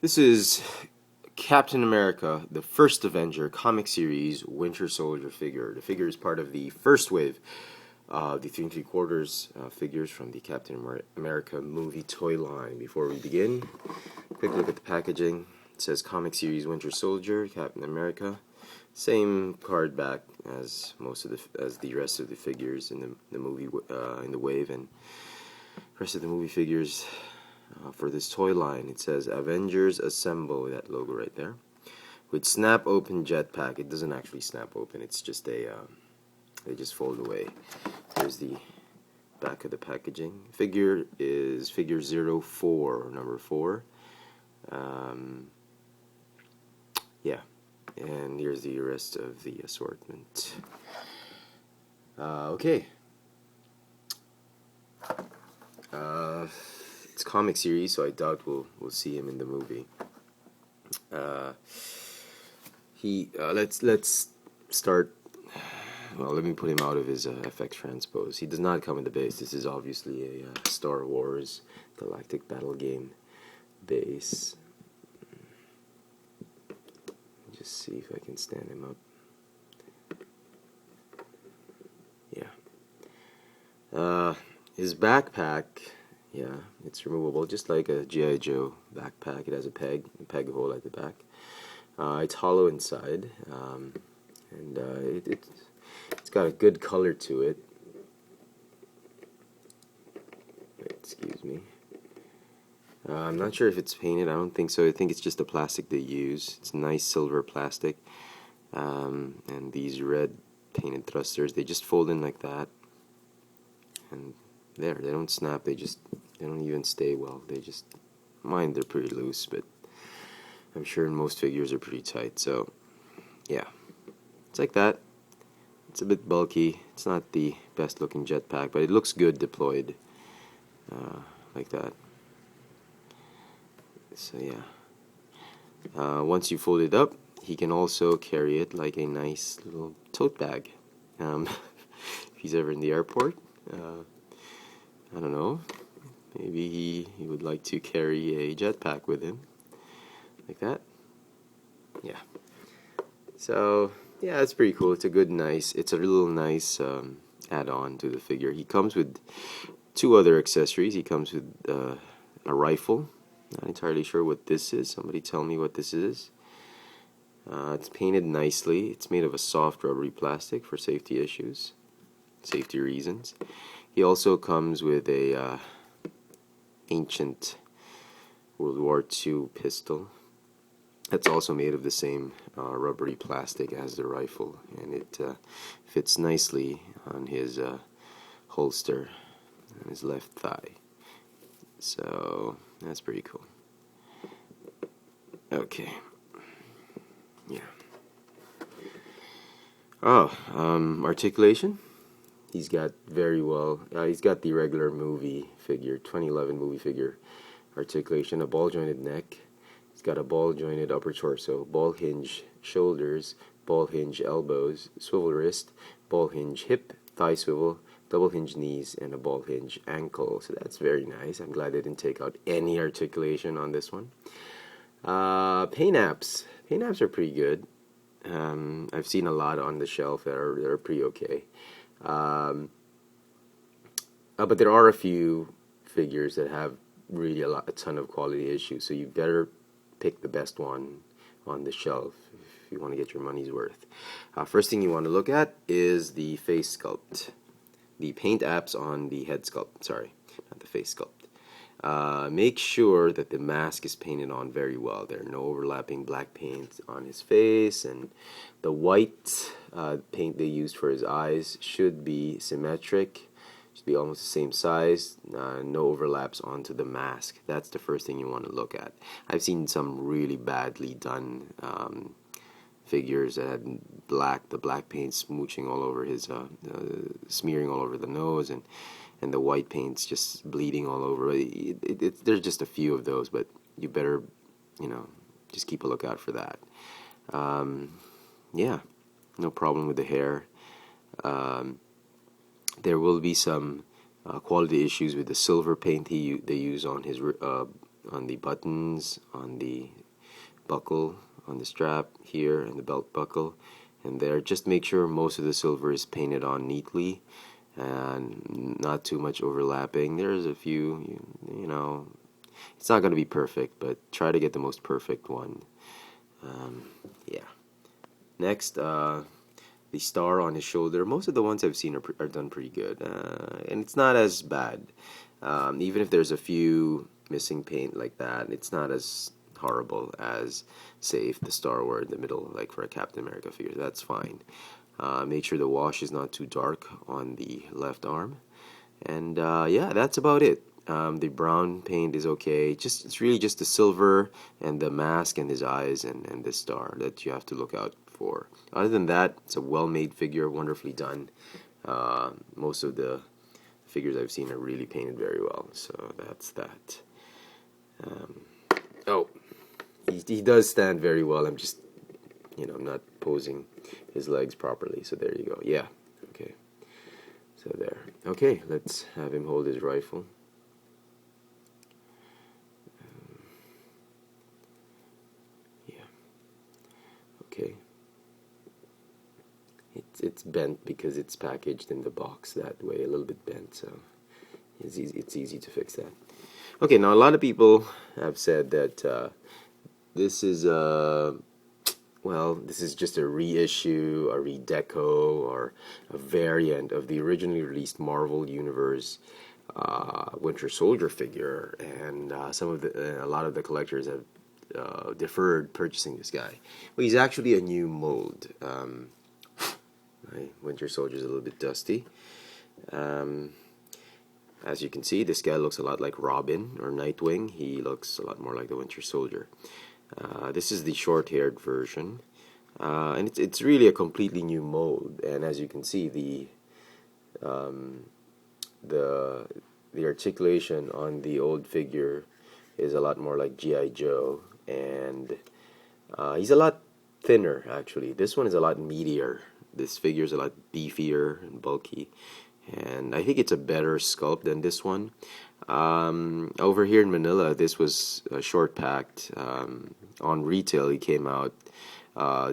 This is Captain America, the first Avenger comic series Winter Soldier figure. The figure is part of the first wave of the 3 3/4 figures from the Captain America movie toy line. Before we begin, quick look at the packaging. It says comic series Winter Soldier, Captain America. Same card back as the rest of the figures in the movie in the wave, and rest of the movie figures. For this toy line, it says Avengers Assemble, that logo right there, with snap open jetpack. It doesn't actually snap open, it's just they just fold away. Here's the back of the packaging. Figure is figure 04, number 4. Yeah, and here's the rest of the assortment. Okay. It's comic series, so I doubt we'll see him in the movie. Let's start. Well, let me put him out of his fxfranz pose. He does not come in the base. This is obviously a Star Wars Galactic Battle Game base. Just see if I can stand him up. Yeah. His backpack. Yeah, it's removable, just like a G.I. Joe backpack. It has a peg hole at the back. It's hollow inside, and it's got a good color to it. Excuse me. I'm not sure if it's painted. I don't think so. I think it's just the plastic they use. It's nice silver plastic, and these red painted thrusters, they just fold in like that, and there, they don't snap. They don't even stay well. Mine, they're pretty loose, but I'm sure most figures are pretty tight. So yeah, it's like that. It's a bit bulky. It's not the best looking jetpack, but it looks good deployed like that. So yeah, once you fold it up, he can also carry it like a nice little tote bag. If he's ever in the airport, I don't know, maybe he would like to carry a jetpack with him, like that. Yeah. So yeah, it's pretty cool. It's a little nice add-on to the figure. He comes with 2 other accessories. He comes with a rifle. Not entirely sure what this is. Somebody tell me what this is. It's painted nicely. It's made of a soft rubbery plastic for safety reasons. He also comes with a ancient World War II pistol that's also made of the same rubbery plastic as the rifle, and it fits nicely on his holster on his left thigh. So that's pretty cool. Okay. Yeah. Articulation. He's got he's got the regular movie figure, 2011 movie figure articulation, a ball jointed neck. He's got a ball jointed upper torso, ball hinge shoulders, ball hinge elbows, swivel wrist, ball hinge hip, thigh swivel, double hinge knees, and a ball hinge ankle. So that's very nice. I'm glad they didn't take out any articulation on this one. Paint apps. Paint apps are pretty good. I've seen a lot on the shelf that are pretty okay. But there are a few figures that have really a ton of quality issues, so you better pick the best one on the shelf if you want to get your money's worth. First thing you want to look at is the face sculpt. The paint apps on the head sculpt, sorry, not the face sculpt. Make sure that the mask is painted on very well. There are no overlapping black paint on his face, and the white paint they used for his eyes should be symmetric, should be almost the same size, no overlaps onto the mask. That's the first thing you want to look at. I've seen some really badly done figures that had the black paint smooching all over his, smearing all over the nose, and the white paint's just bleeding all over. There's just a few of those, but you better, just keep a lookout for that. Yeah, no problem with the hair. There will be some quality issues with the silver paint they use on his the buttons, on the buckle, on the strap here, and the belt buckle, and there. Just make sure most of the silver is painted on neatly and not too much overlapping. There's a few, you know, it's not going to be perfect, but try to get the most perfect one. Yeah. Next, the star on his shoulder. Most of the ones I've seen are done pretty good, and it's not as bad. Even if there's a few missing paint like that, it's not as horrible as, say, if the star were in the middle, like for a Captain America figure. That's fine. Make sure the wash is not too dark on the left arm, and yeah, that's about it. The brown paint is okay. It's really just the silver and the mask and his eyes and this star that you have to look out for. Other than that, it's a well-made figure, wonderfully done. Most of the figures I've seen are really painted very well, so that's that. Oh, he does stand very well. I'm just, I'm not posing his legs properly, so there you go. Yeah, okay. So there. Okay, let's have him hold his rifle. Yeah. Okay. It's bent because it's packaged in the box that way, a little bit bent, so it's easy to fix that. Okay, now a lot of people have said that this is this is just a reissue, a redeco, or a variant of the originally released Marvel Universe Winter Soldier figure, and a lot of the collectors have deferred purchasing this guy. Well, he's actually a new mold. My Winter Soldier is a little bit dusty. As you can see, this guy looks a lot like Robin or Nightwing. He looks a lot more like the Winter Soldier. This is the short-haired version, and it's really a completely new mold. And as you can see, the articulation on the old figure is a lot more like G.I. Joe, and he's a lot thinner actually. This one is a lot meatier. This figure is a lot beefier and bulky, and I think it's a better sculpt than this one. Over here in Manila, this was short packed. On retail, he came out.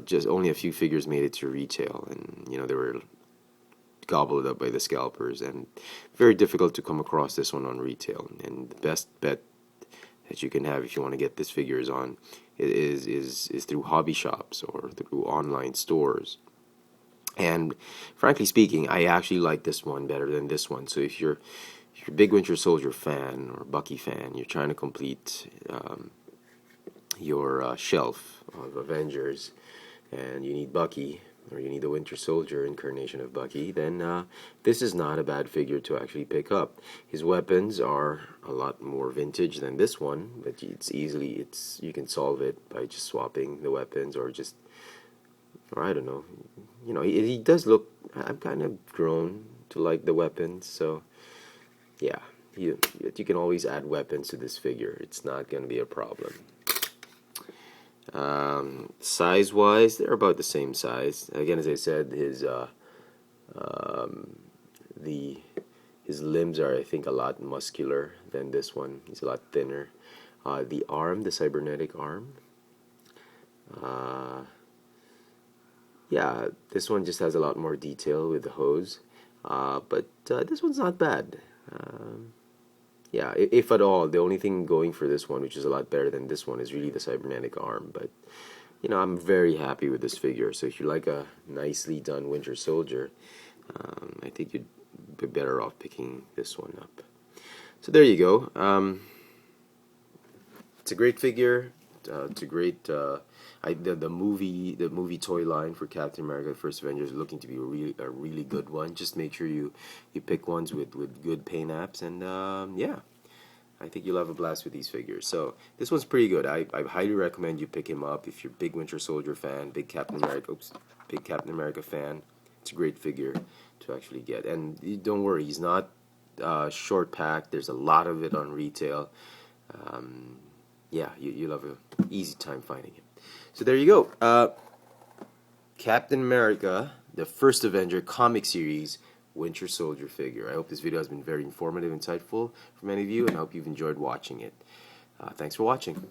Just only a few figures made it to retail, and they were gobbled up by the scalpers, and very difficult to come across this one on retail. And the best bet that you can have if you want to get this figures on is through hobby shops or through online stores. And frankly speaking, I actually like this one better than this one. So if you're a big Winter Soldier fan or Bucky fan, you're trying to complete your shelf of Avengers, and you need Bucky, or you need the Winter Soldier incarnation of Bucky, then this is not a bad figure to actually pick up. His weapons are a lot more vintage than this one, but you can solve it by just swapping the weapons, or I don't know. He does look. I'm kind of grown to like the weapons, so yeah, you can always add weapons to this figure. It's not going to be a problem. Size-wise, they're about the same size. Again, as I said, his limbs are, I think, a lot muscular than this one. He's a lot thinner. The arm, the cybernetic arm. Yeah, this one just has a lot more detail with the hose, but this one's not bad. Yeah, if at all, the only thing going for this one, which is a lot better than this one, is really the cybernetic arm. But I'm very happy with this figure. So if you like a nicely done Winter Soldier, I think you'd be better off picking this one up. So there you go. It's a great figure. It's a great. The movie toy line for Captain America: The First Avenger is looking to be a really good one. Just make sure you pick ones with good paint apps, and yeah, I think you'll have a blast with these figures. So this one's pretty good. I highly recommend you pick him up if you're a big Winter Soldier fan, big Captain America fan. It's a great figure to actually get, and don't worry, he's not short packed. There's a lot of it on retail. Yeah, you'll have an easy time finding him. So there you go. Captain America, the First Avenger comic series, Winter Soldier figure. I hope this video has been very informative, insightful for many of you, and I hope you've enjoyed watching it. Thanks for watching.